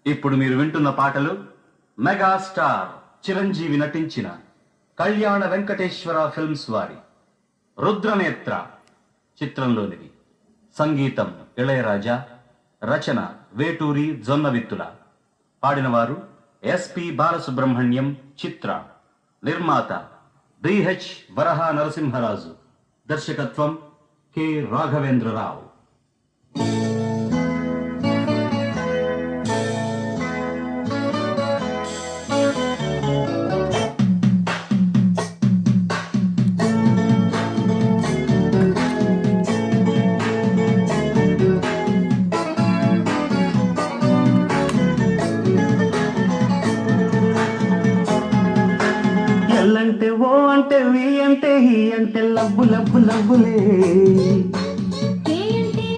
ఇప్పుడు మీరు వింటున్న పాటలు మెగాస్టార్ చిరంజీవి నటించిన కళ్యాణ వెంకటేశ్వర ఫిల్మ్స్ వారి రుద్రనేత్ర చిత్రంలోనివి. సంగీతం ఇళయరాజా, రచన వేటూరి జొన్నవిత్తుల. పాడినవారు ఎస్పి బాలసుబ్రహ్మణ్యం, చిత్ర. నిర్మాత బిహెచ్ వరహా నరసింహరాజు. దర్శకత్వం కె రాఘవేంద్రరావు. ఎల్లంటే ఓ అంటే వి అంటే హీ అంటే లబ్బు లబ్బు లబ్బులే.